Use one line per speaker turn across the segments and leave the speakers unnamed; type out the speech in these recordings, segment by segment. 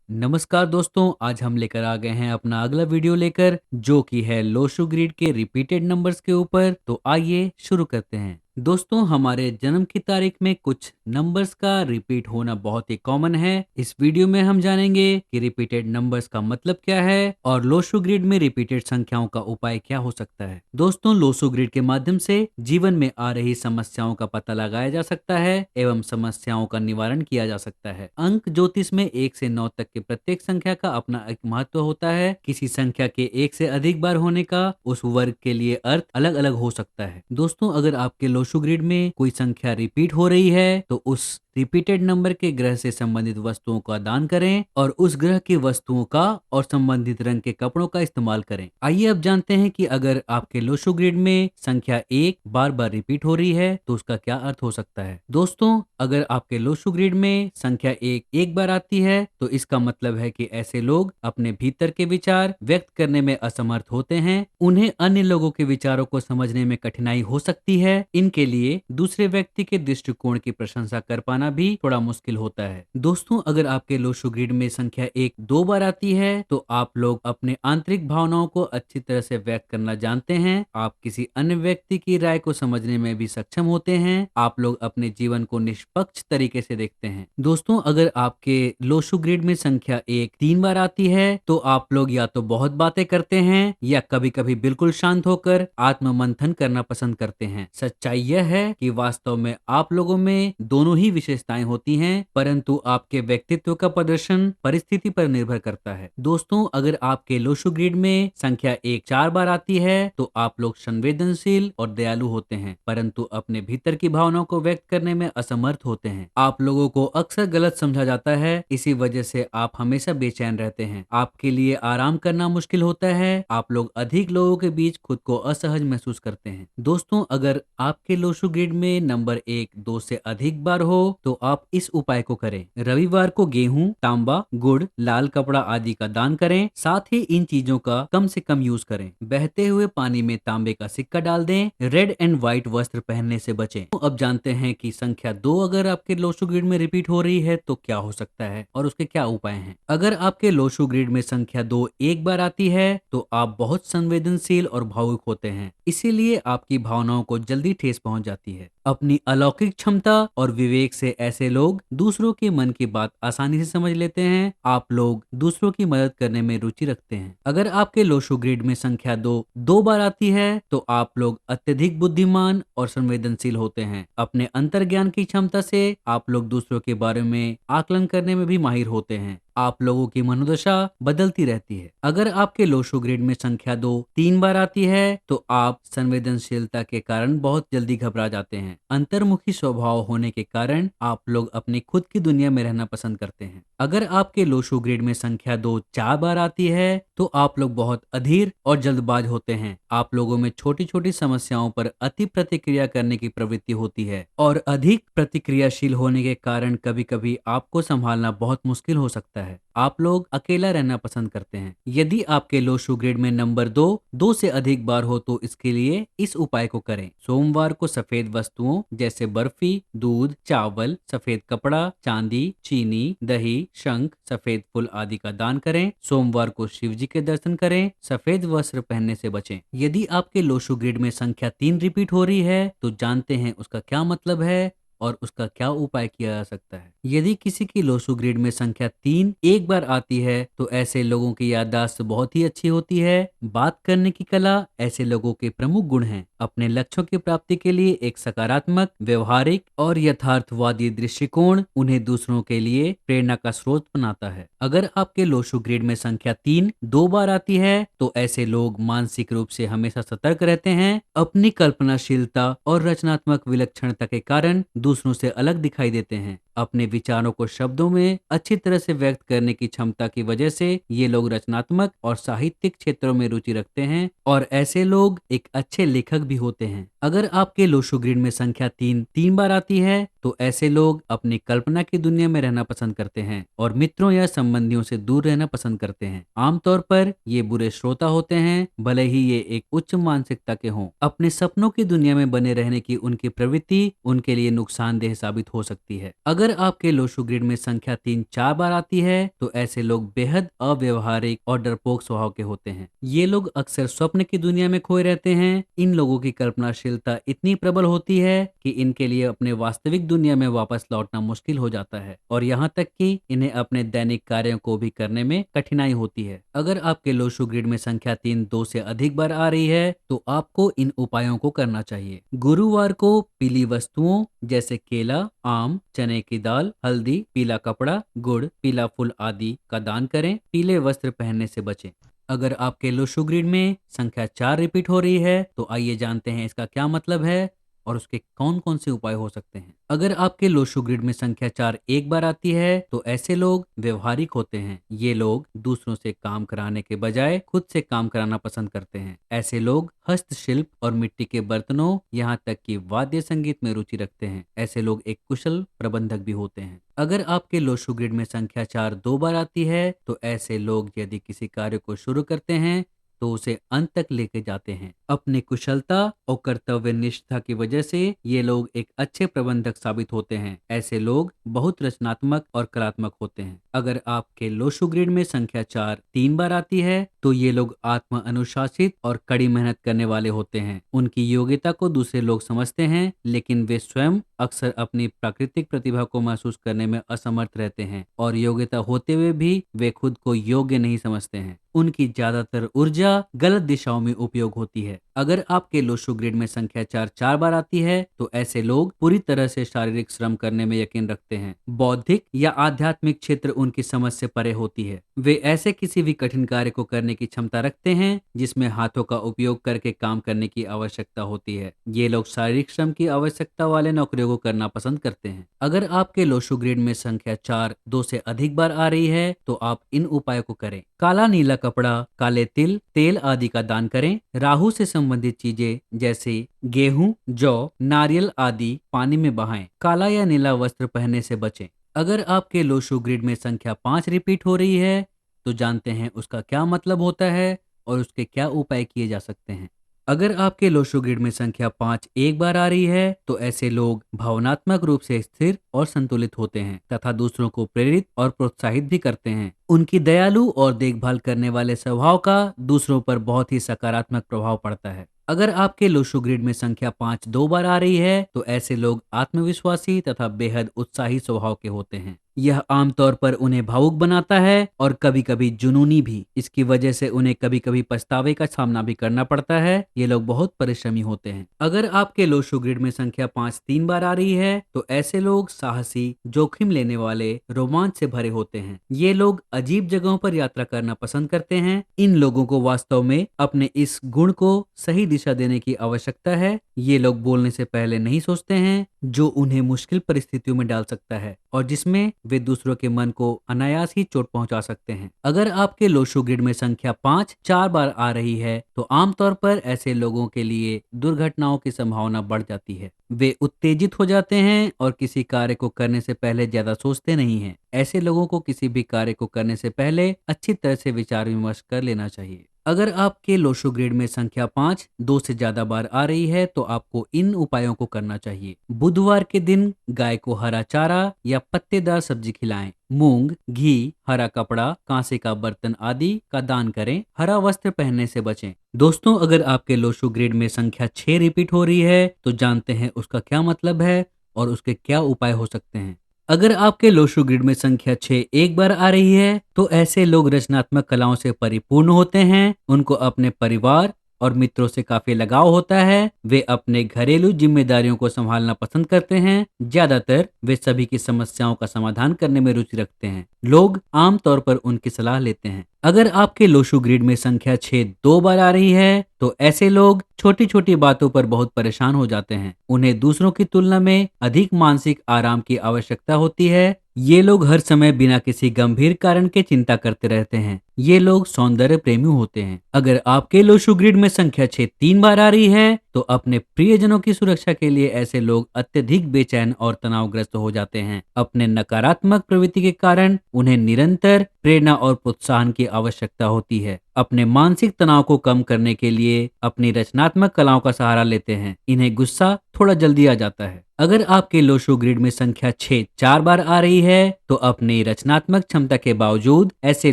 नमस्कार दोस्तों, आज हम लेकर आ गए हैं अपना अगला वीडियो लेकर जो कि है लोशो ग्रिड के रिपीटेड नंबर्स के ऊपर। तो आइए शुरू करते हैं। दोस्तों, हमारे जन्म की तारीख में कुछ नंबर्स का रिपीट होना बहुत ही कॉमन है। इस वीडियो में हम जानेंगे कि रिपीटेड नंबर्स का मतलब क्या है और लोशो ग्रिड में रिपीटेड संख्याओं का उपाय क्या हो सकता है। दोस्तों, लोशो ग्रिड के माध्यम से जीवन में आ रही समस्याओं का पता लगाया जा सकता है एवं समस्याओं का निवारण किया जा सकता है। अंक ज्योतिष में 1 से 9 तक के प्रत्येक संख्या का अपना एक महत्व होता है। किसी संख्या के 1 से अधिक बार होने का उस वर्ग के लिए अर्थ अलग अलग हो सकता है। दोस्तों, अगर आपके लोशो ग्रिड में कोई संख्या रिपीट हो रही है तो उस रिपीटेड नंबर के ग्रह से संबंधित वस्तुओं का दान करें और उस ग्रह की वस्तुओं का और संबंधित रंग के कपड़ों का इस्तेमाल करें। आइए अब जानते हैं कि अगर आपके लोशो ग्रिड में संख्या 1 बार बार रिपीट हो रही है तो उसका क्या अर्थ हो सकता है। दोस्तों, अगर आपके लोशो ग्रिड में संख्या 1 एक बार आती है तो इसका मतलब है कि ऐसे लोग अपने भीतर के विचार व्यक्त करने में असमर्थ होते हैं। उन्हें अन्य लोगों के विचारों को समझने में कठिनाई हो सकती है। इनके लिए दूसरे व्यक्ति के दृष्टिकोण की प्रशंसा कर पाना भी थोड़ा मुश्किल होता है। दोस्तों, अगर आपके लोशो ग्रिड में संख्या 1 दो बार आती है तो आप लोग अपने आंतरिक भावनाओं को अच्छी तरह से व्यक्त करना जानते हैं। आप किसी अन्य व्यक्ति की राय को समझने में भी सक्षम होते हैं। आप लोग अपने जीवन को निष्पक्ष तरीके से देखते हैं। दोस्तों, अगर आपके लोशो ग्रिड में संख्या 1 3 बार आती है तो आप लोग या तो बहुत बातें करते हैं या कभी कभी बिल्कुल शांत होकर आत्म मंथन करना पसंद करते हैं। सच्चाई यह है कि वास्तव में आप लोगों में दोनों ही विशेषताएं होती हैं, परंतु आपके व्यक्तित्व का प्रदर्शन परिस्थिति पर निर्भर करता है। दोस्तों, अगर आपके लोशो ग्रिड में संख्या 1 4 बार आती है तो आप लोग संवेदनशील और दयालु होते हैं, परंतु अपने भीतर की भावनाओं को व्यक्त करने में असमर्थ होते हैं। आप लोगों को अक्सर गलत समझा जाता है, इसी वजह से आप हमेशा बेचैन रहते हैं। आपके लिए आराम करना मुश्किल होता है। आप लोग अधिक लोगों के बीच खुद को असहज महसूस करते हैं। दोस्तों, अगर आपके लोशो ग्रिड में नंबर 1 2 से अधिक बार हो तो आप इस उपाय को करें। रविवार को गेहूं, तांबा, गुड़, लाल कपड़ा आदि का दान करें। साथ ही इन चीजों का कम से कम यूज करें। बहते हुए पानी में तांबे का सिक्का डाल दें। रेड एंड व्हाइट वस्त्र पहनने से बचें। तो अब जानते हैं कि संख्या 2 अगर आपके लोशो ग्रिड में रिपीट हो रही है तो क्या हो सकता है और उसके क्या उपाय हैं। अगर आपके लोशो ग्रिड में संख्या 2 एक बार आती है तो आप बहुत संवेदनशील और भावुक होते हैं, इसीलिए आपकी भावनाओं को जल्दी ठेस पहुंच जाती है। अपनी अलौकिक क्षमता और विवेक से ऐसे लोग दूसरों के मन की बात आसानी से समझ लेते हैं। आप लोग दूसरों की मदद करने में रुचि रखते हैं। अगर आपके लोशो ग्रिड में संख्या 2 दो बार आती है तो आप लोग अत्यधिक बुद्धिमान और संवेदनशील होते हैं। अपने अंतर्ज्ञान की क्षमता से आप लोग दूसरों के बारे में आकलन करने में भी माहिर होते हैं। आप लोगों की मनोदशा बदलती रहती है। अगर आपके लोशो ग्रिड में संख्या 2 3 बार आती है तो आप संवेदनशीलता के कारण बहुत जल्दी घबरा जाते हैं। अंतर्मुखी स्वभाव होने के कारण आप लोग अपनी खुद की दुनिया में रहना पसंद करते हैं। अगर आपके लोशो ग्रिड में संख्या 2 4 बार आती है तो आप लोग बहुत अधीर और जल्दबाज होते हैं। आप लोगों में छोटी छोटी समस्याओं पर अति प्रतिक्रिया करने की प्रवृत्ति होती है और अधिक प्रतिक्रियाशील होने के कारण कभी कभी आपको संभालना बहुत मुश्किल हो सकता है। आप लोग अकेला रहना पसंद करते हैं। यदि आपके लोशो ग्रिड में नंबर 2 से अधिक बार हो तो इसके लिए इस उपाय को करें। सोमवार को सफेद वस्तुओं जैसे बर्फी, दूध, चावल, सफेद कपड़ा, चांदी, चीनी, दही, शंख, सफेद फूल आदि का दान करें। सोमवार को शिव जी के दर्शन करें। सफेद वस्त्र पहनने से बचें। यदि आपके लोशो ग्रिड में संख्या 3 रिपीट हो रही है तो जानते हैं उसका क्या मतलब है और उसका क्या उपाय किया जा सकता है। यदि किसी की लोशो ग्रिड में संख्या 3 एक बार आती है तो ऐसे लोगों की याददाश्त बहुत ही अच्छी होती है। बात करने की कला ऐसे लोगों के प्रमुख गुण हैं। अपने लक्ष्यों की प्राप्ति के लिए एक सकारात्मक, व्यवहारिक और यथार्थवादी दृष्टिकोण उन्हें दूसरों के लिए प्रेरणा का स्रोत बनाता है। अगर आपके लोशो ग्रिड में संख्या 3 दो बार आती है तो ऐसे लोग मानसिक रूप से हमेशा सतर्क रहते हैं। अपनी कल्पनाशीलता और रचनात्मक विलक्षणता के कारण दूसरों से अलग दिखाई देते हैं। अपने विचारों को शब्दों में अच्छी तरह से व्यक्त करने की क्षमता की वजह से ये लोग रचनात्मक और साहित्यिक क्षेत्रों में रुचि रखते हैं और ऐसे लोग एक अच्छे लेखक भी होते हैं। अगर आपके लोशो ग्रिड में संख्या 3 बार आती है तो ऐसे लोग अपनी कल्पना की दुनिया में रहना पसंद करते हैं और मित्रों या संबंधियों से दूर रहना पसंद करते हैं। आमतौर पर ये बुरे श्रोता होते हैं, भले ही ये एक उच्च मानसिकता के हों। अपने सपनों की दुनिया में बने रहने की उनकी प्रवृत्ति उनके लिए नुकसानदेह साबित हो सकती है। अगर अगर आपके लोशो ग्रिड में संख्या 3 4 बार आती है तो ऐसे लोग बेहद अव्यवहारिक और डरपोक स्वभाव के होते हैं। ये लोग अक्सर स्वप्न की दुनिया में खोए रहते हैं। इन लोगों की कल्पनाशीलता इतनी प्रबल होती है कि इनके लिए अपने वास्तविक दुनिया में वापस लौटना मुश्किल हो जाता है और यहाँ तक कि इन्हें अपने दैनिक कार्यों को भी करने में कठिनाई होती है। अगर आपके लोशो ग्रिड में संख्या 3 2 से अधिक बार आ रही है तो आपको इन उपायों को करना चाहिए। गुरुवार को पीली वस्तुओं जैसे केला, आम, चने की दाल, हल्दी, पीला कपड़ा, गुड़, पीला फूल आदि का दान करें। पीले वस्त्र पहनने से बचें। अगर आपके लोशो ग्रिड में संख्या 4 रिपीट हो रही है तो आइए जानते हैं इसका क्या मतलब है और उसके कौन कौन से उपाय हो सकते हैं। अगर आपके लोशो ग्रिड में संख्या 4 एक बार आती है तो ऐसे लोग व्यवहारिक होते हैं। ये लोग दूसरों से काम कराने के बजाय खुद से काम कराना पसंद करते हैं। ऐसे लोग हस्तशिल्प और मिट्टी के बर्तनों यहाँ तक कि वाद्य संगीत में रुचि रखते हैं। ऐसे लोग एक कुशल प्रबंधक भी होते हैं। अगर आपके लोशो ग्रिड में संख्या 4 2 बार आती है तो ऐसे लोग यदि किसी कार्य को शुरू करते हैं तो उसे अंत तक लेके जाते हैं। अपनी कुशलता और कर्तव्य निष्ठा की वजह से ये लोग एक अच्छे प्रबंधक साबित होते हैं। ऐसे लोग बहुत रचनात्मक और कलात्मक होते हैं। अगर आपके लोशो ग्रिड में संख्या 4 3 बार आती है तो ये लोग आत्म अनुशासित और कड़ी मेहनत करने वाले होते हैं। उनकी योग्यता को दूसरे लोग समझते हैं लेकिन वे स्वयं अक्सर अपनी प्राकृतिक प्रतिभा को महसूस करने में असमर्थ रहते हैं और योग्यता होते हुए भी वे खुद को योग्य नहीं समझते हैं। उनकी ज्यादातर ऊर्जा गलत दिशाओं में उपयोग होती है। अगर आपके लोशो ग्रिड में संख्या 4 4 बार आती है तो ऐसे लोग पूरी तरह से शारीरिक श्रम करने में यकीन रखते हैं। बौद्धिक या आध्यात्मिक क्षेत्र उनकी समझ से परे होती है। वे ऐसे किसी भी कठिन कार्य को करने की क्षमता रखते हैं जिसमें हाथों का उपयोग करके काम करने की आवश्यकता होती है। ये लोग शारीरिक श्रम की आवश्यकता वाले नौकरियों को करना पसंद करते हैं। अगर आपके लोशो ग्रिड में संख्या 4 2 से अधिक बार आ रही है तो आप इन उपायों को करें। काला नीला कपड़ा, काले तिल, तेल आदि का दान करें। राहु से संबंधित चीजें जैसे गेहूं, जौ, नारियल आदि पानी में बहाएं। काला या नीला वस्त्र पहनने से बचें। अगर आपके लोशो ग्रिड में संख्या 5 रिपीट हो रही है तो जानते हैं उसका क्या मतलब होता है और उसके क्या उपाय किए जा सकते हैं। अगर आपके लोशो ग्रिड में संख्या 5 एक बार आ रही है तो ऐसे लोग भावनात्मक रूप से स्थिर और संतुलित होते हैं तथा दूसरों को प्रेरित और प्रोत्साहित भी करते हैं। उनकी दयालु और देखभाल करने वाले स्वभाव का दूसरों पर बहुत ही सकारात्मक प्रभाव पड़ता है। अगर आपके लोशो ग्रिड में संख्या 5 2 बार आ रही है तो ऐसे लोग आत्मविश्वासी तथा बेहद उत्साही स्वभाव के होते हैं। यह आमतौर पर उन्हें भावुक बनाता है और कभी कभी जुनूनी भी। इसकी वजह से उन्हें कभी कभी पछतावे का सामना भी करना पड़ता है। ये लोग बहुत परिश्रमी होते हैं। अगर आपके लोशो ग्रिड में संख्या 5 3 बार आ रही है तो ऐसे लोग साहसी, जोखिम लेने वाले, रोमांच से भरे होते हैं। ये लोग अजीब जगहों पर यात्रा करना पसंद करते हैं। इन लोगों को वास्तव में अपने इस गुण को सही दिशा देने की आवश्यकता है। ये लोग बोलने से पहले नहीं सोचते हैं, जो उन्हें मुश्किल परिस्थितियों में डाल सकता है और जिसमें वे दूसरों के मन को अनायास ही चोट पहुंचा सकते हैं। अगर आपके लोशो ग्रिड में संख्या 5 4 बार आ रही है तो आमतौर पर ऐसे लोगों के लिए दुर्घटनाओं की संभावना बढ़ जाती है। वे उत्तेजित हो जाते हैं और किसी कार्य को करने से पहले ज्यादा सोचते नहीं हैं। ऐसे लोगों को किसी भी कार्य को करने से पहले अच्छी तरह से विचार विमर्श कर लेना चाहिए। अगर आपके लोशो ग्रिड में संख्या 5 2 से ज्यादा बार आ रही है तो आपको इन उपायों को करना चाहिए। बुधवार के दिन गाय को हरा चारा या पत्तेदार सब्जी खिलाएं। मूंग, घी, हरा कपड़ा, कांसे का बर्तन आदि का दान करें। हरा वस्त्र पहनने से बचें। दोस्तों, अगर आपके लोशो ग्रिड में संख्या 6 रिपीट हो रही है तो जानते हैं उसका क्या मतलब है और उसके क्या उपाय हो सकते हैं। अगर आपके लोशो ग्रिड में संख्या 6 एक बार आ रही है तो ऐसे लोग रचनात्मक कलाओं से परिपूर्ण होते हैं। उनको अपने परिवार और मित्रों से काफी लगाव होता है। वे अपने घरेलू जिम्मेदारियों को संभालना पसंद करते हैं। ज्यादातर वे सभी की समस्याओं का समाधान करने में रुचि रखते हैं। लोग आमतौर पर उनकी सलाह लेते हैं। अगर आपके लोशो ग्रिड में संख्या 6 2 बार आ रही है तो ऐसे लोग छोटी छोटी बातों पर बहुत परेशान हो जाते हैं। उन्हें दूसरों की तुलना में अधिक मानसिक आराम की आवश्यकता होती है। ये लोग हर समय बिना किसी गंभीर कारण के चिंता करते रहते हैं। ये लोग सौंदर्य प्रेमी होते हैं। अगर आपके लोशो ग्रिड में संख्या 6 3 बार आ रही है तो अपने प्रियजनों की सुरक्षा के लिए ऐसे लोग अत्यधिक बेचैन और तनावग्रस्त हो जाते हैं। अपने नकारात्मक प्रवृत्ति के कारण उन्हें निरंतर प्रेरणा और प्रोत्साहन की आवश्यकता होती है। अपने मानसिक तनाव को कम करने के लिए अपनी रचनात्मक कलाओं का सहारा लेते हैं। इन्हें गुस्सा थोड़ा जल्दी आ जाता है। अगर आपके लोशो ग्रिड में संख्या 6 4 बार आ रही है तो अपनी रचनात्मक क्षमता के बावजूद ऐसे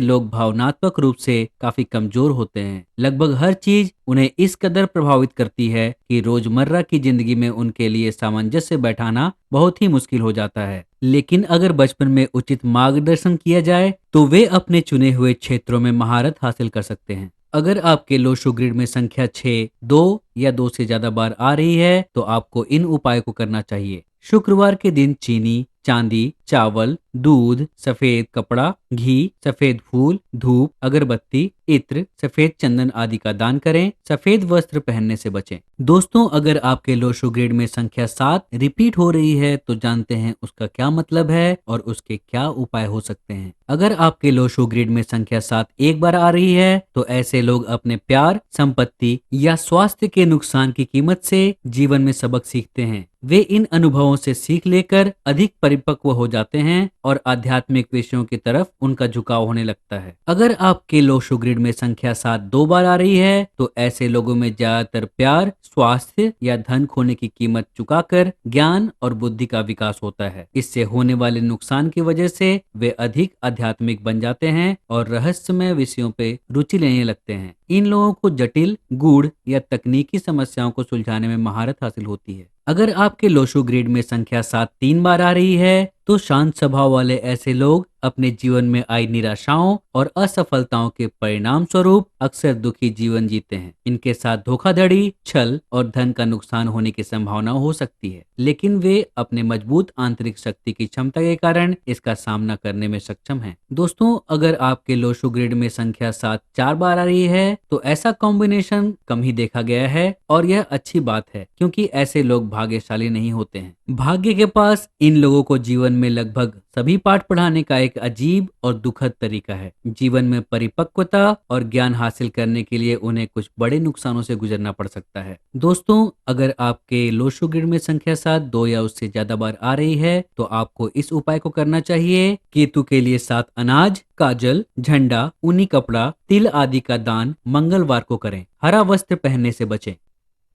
लोग भावनात्मक रूप से काफी कमजोर होते हैं। लगभग हर चीज उन्हें इस कदर प्रभावित करती है कि रोजमर्रा की जिंदगी में उनके लिए सामंजस्य बैठाना बहुत ही मुश्किल हो जाता है। लेकिन अगर बचपन में उचित मार्गदर्शन किया जाए तो वे अपने चुने हुए क्षेत्रों में महारत हासिल कर सकते हैं। अगर आपके लोशो ग्रिड में संख्या 6 2 या 2 से ज्यादा बार आ रही है तो आपको इन उपायों को करना चाहिए। शुक्रवार के दिन चीनी, चांदी, चावल, दूध, सफेद कपड़ा, घी, सफेद फूल, धूप, अगरबत्ती, इत्र, सफेद चंदन आदि का दान करें। सफेद वस्त्र पहनने से बचें। दोस्तों, अगर आपके लोशो ग्रिड में संख्या 7 रिपीट हो रही है तो जानते हैं उसका क्या मतलब है और उसके क्या उपाय हो सकते हैं। अगर आपके लोशो ग्रिड में संख्या 7 एक बार आ रही है तो ऐसे लोग अपने प्यार, संपत्ति या स्वास्थ्य के नुकसान की कीमत से जीवन में सबक सीखते हैं। वे इन अनुभवों से सीख लेकर अधिक परिपक्व हो जाते हैं और आध्यात्मिक विषयों की तरफ उनका झुकाव होने लगता है। अगर आपके लोशो ग्रिड में संख्या 7 2 बार आ रही है तो ऐसे लोगों में ज्यादातर प्यार, स्वास्थ्य या धन खोने की कीमत चुकाकर ज्ञान और बुद्धि का विकास होता है। इससे होने वाले नुकसान की वजह से वे अधिक आध्यात्मिक बन जाते हैं और रहस्यमय विषयों पे रुचि लेने लगते हैं। इन लोगों को जटिल, गूढ़ या तकनीकी समस्याओं को सुलझाने में महारत हासिल होती है। अगर आपके लोशो ग्रिड में संख्या 7 3 बार आ रही है तो शांत स्वभाव वाले ऐसे लोग अपने जीवन में आई निराशाओं और असफलताओं के परिणाम स्वरूप अक्सर दुखी जीवन जीते हैं। इनके साथ धोखाधड़ी, छल और धन का नुकसान होने की संभावना हो सकती है, लेकिन वे अपने मजबूत आंतरिक शक्ति की क्षमता के कारण इसका सामना करने में सक्षम हैं। दोस्तों, अगर आपके लोशो ग्रिड में संख्या 7 4 बार आ रही है तो ऐसा कॉम्बिनेशन कम ही देखा गया है और यह अच्छी बात है, क्योंकि ऐसे लोग भाग्यशाली नहीं होते हैं। भाग्य के पास इन लोगों को जीवन में लगभग सभी पाठ पढ़ाने का एक अजीब और दुखद तरीका है। जीवन में परिपक्वता और ज्ञान हासिल करने के लिए उन्हें कुछ बड़े नुकसानों से गुजरना पड़ सकता है। दोस्तों, अगर आपके लोशो ग्रिड में संख्या 7 2 या उससे ज्यादा बार आ रही है तो आपको इस उपाय को करना चाहिए। केतु के लिए 7 अनाज, काजल, झंडा, ऊनी कपड़ा, तिल आदि का दान मंगलवार को करें। हरा वस्त्र पहनने से बचें।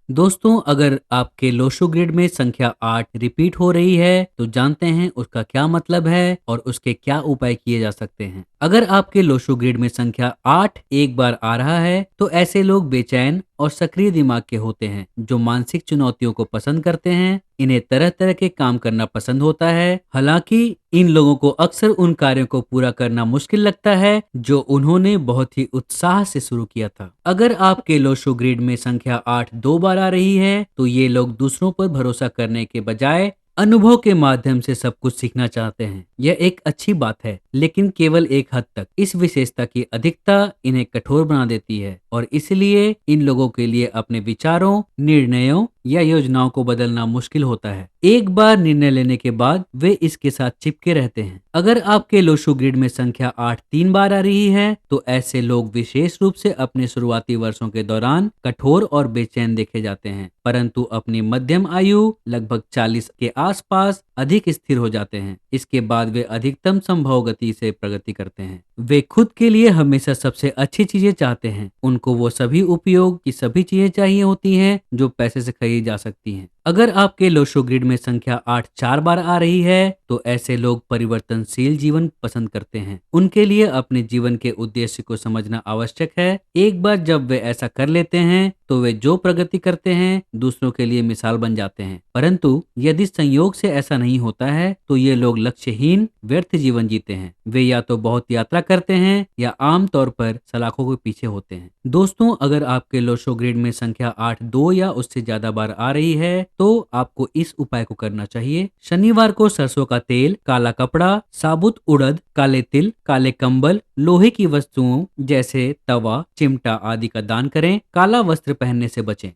दोस्तों, अगर आपके लोशो ग्रिड में संख्या 8 रिपीट हो रही है तो जानते हैं उसका क्या मतलब है और उसके क्या उपाय किए जा सकते हैं। अगर आपके लोशो ग्रिड में संख्या 8 एक बार आ रहा है तो ऐसे लोग बेचैन और सक्रिय दिमाग के होते हैं जो मानसिक चुनौतियों को पसंद करते हैं। इन्हें तरह तरह के काम करना पसंद होता है। हालांकि इन लोगों को अक्सर उन कार्यों को पूरा करना मुश्किल लगता है जो उन्होंने बहुत ही उत्साह से शुरू किया था। अगर आपके लोशो ग्रिड में संख्या 8 2 बार आ रही है तो ये लोग दूसरों पर भरोसा करने के बजाय अनुभव के माध्यम से सब कुछ सीखना चाहते हैं। यह एक अच्छी बात है, लेकिन केवल एक हद तक। इस विशेषता की अधिकता इन्हें कठोर बना देती है और इसलिए इन लोगों के लिए अपने विचारों, निर्णयों या योजनाओं को बदलना मुश्किल होता है। एक बार निर्णय लेने के बाद वे इसके साथ चिपके रहते हैं। अगर आपके लोशो ग्रिड में संख्या 8 3 बार आ रही है तो ऐसे लोग विशेष रूप से अपने शुरुआती वर्षों के दौरान कठोर और बेचैन देखे जाते हैं, परंतु अपनी मध्यम आयु लगभग 40 के आसपास अधिक स्थिर हो जाते हैं। इसके बाद वे अधिकतम संभव गति से प्रगति करते हैं। वे खुद के लिए हमेशा सबसे अच्छी चीजें चाहते हैं। उनको वो सभी उपयोग की सभी चीजें चाहिए होती हैं जो पैसे से खरीदी जा सकती हैं। अगर आपके लोशो ग्रिड में संख्या 8 4 बार आ रही है तो ऐसे लोग परिवर्तनशील जीवन पसंद करते हैं। उनके लिए अपने जीवन के उद्देश्य को समझना आवश्यक है। एक बार जब वे ऐसा कर लेते हैं तो वे जो प्रगति करते हैं दूसरों के लिए मिसाल बन जाते हैं। परंतु यदि संयोग से ऐसा नहीं होता है तो ये लोग लक्ष्यहीन व्यर्थ जीवन जीते हैं। वे या तो बहुत यात्रा करते हैं या आमतौर पर सलाखों के पीछे होते हैं। दोस्तों, अगर आपके लोशो ग्रिड में संख्या 8 2 या उससे ज्यादा बार आ रही है तो आपको इस उपाय को करना चाहिए। शनिवार को सरसों का तेल, काला कपड़ा, साबुत उड़द, काले तिल, काले कंबल, लोहे की वस्तुओं जैसे तवा, चिमटा आदि का दान करें। काला वस्त्र पहनने से बचें।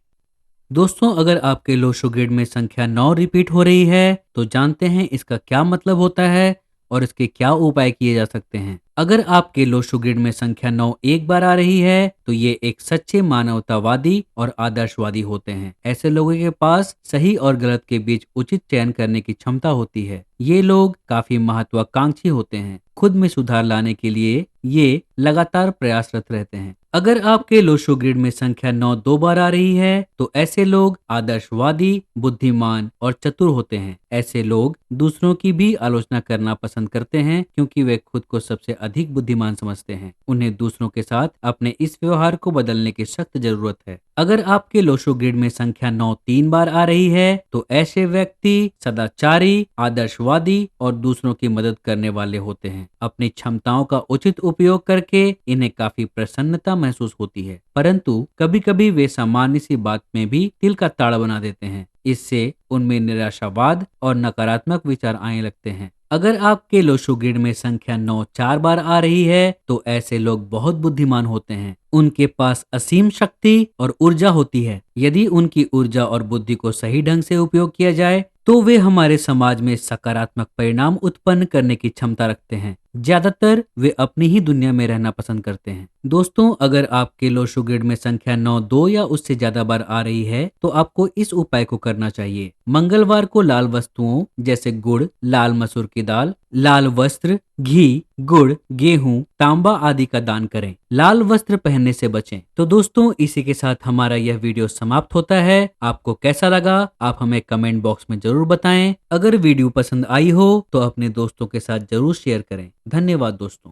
दोस्तों, अगर आपके लोशो ग्रिड में संख्या 9 रिपीट हो रही है तो जानते हैं इसका क्या मतलब होता है और इसके क्या उपाय किए जा सकते हैं। अगर आपके लोशो ग्रिड में संख्या 9 एक बार आ रही है तो ये एक सच्चे मानवतावादी और आदर्शवादी होते हैं। ऐसे लोगों के पास सही और गलत के बीच उचित चयन करने की क्षमता होती है। ये लोग काफी महत्वाकांक्षी होते हैं। खुद में सुधार लाने के लिए ये लगातार प्रयासरत रहते हैं। अगर आपके लोशो ग्रिड में संख्या 9 दो बार आ रही है तो ऐसे लोग आदर्शवादी, बुद्धिमान और चतुर होते हैं। ऐसे लोग दूसरों की भी आलोचना करना पसंद करते हैं क्योंकि वे खुद को सबसे अधिक बुद्धिमान समझते हैं। उन्हें दूसरों के साथ अपने इस व्यवहार को बदलने की सख्त जरूरत है। अगर आपके लोशो ग्रिड में संख्या 9 तीन बार आ रही है तो ऐसे व्यक्ति सदाचारी, आदर्शवादी और दूसरों की मदद करने वाले होते हैं। अपनी क्षमताओं का उचित उपयोग करके इन्हें काफी प्रसन्नता महसूस होती है, परंतु कभी-कभी वे सामान्य सी बात में भी तिल का ताड़ बना देते हैं। इससे उनमें निराशावाद और नकारात्मक विचार आने लगते हैं। अगर आपके लोशो ग्रिड में संख्या 9 चार बार आ रही है तो ऐसे लोग बहुत बुद्धिमान होते हैं। उनके पास असीम शक्ति और ऊर्जा होती है। यदि उनकी ऊर्जा और बुद्धि को सही ढंग से उपयोग किया जाए तो वे हमारे समाज में सकारात्मक परिणाम उत्पन्न करने की क्षमता रखते हैं। ज्यादातर वे अपनी ही दुनिया में रहना पसंद करते हैं। दोस्तों, अगर आपके लोशो ग्रिड में संख्या 9 दो या उससे ज्यादा बार आ रही है तो आपको इस उपाय को करना चाहिए। मंगलवार को लाल वस्तुओं जैसे गुड़, लाल मसूर की दाल, लाल वस्त्र, घी, गुड़, गेहूं, तांबा आदि का दान करें। लाल वस्त्र पहनने से बचें। तो दोस्तों, इसी के साथ हमारा यह वीडियो समाप्त होता है। आपको कैसा लगा आप हमें कमेंट बॉक्स में जरूर बताएं। अगर वीडियो पसंद आई हो तो अपने दोस्तों के साथ जरूर शेयर करें। धन्यवाद दोस्तों।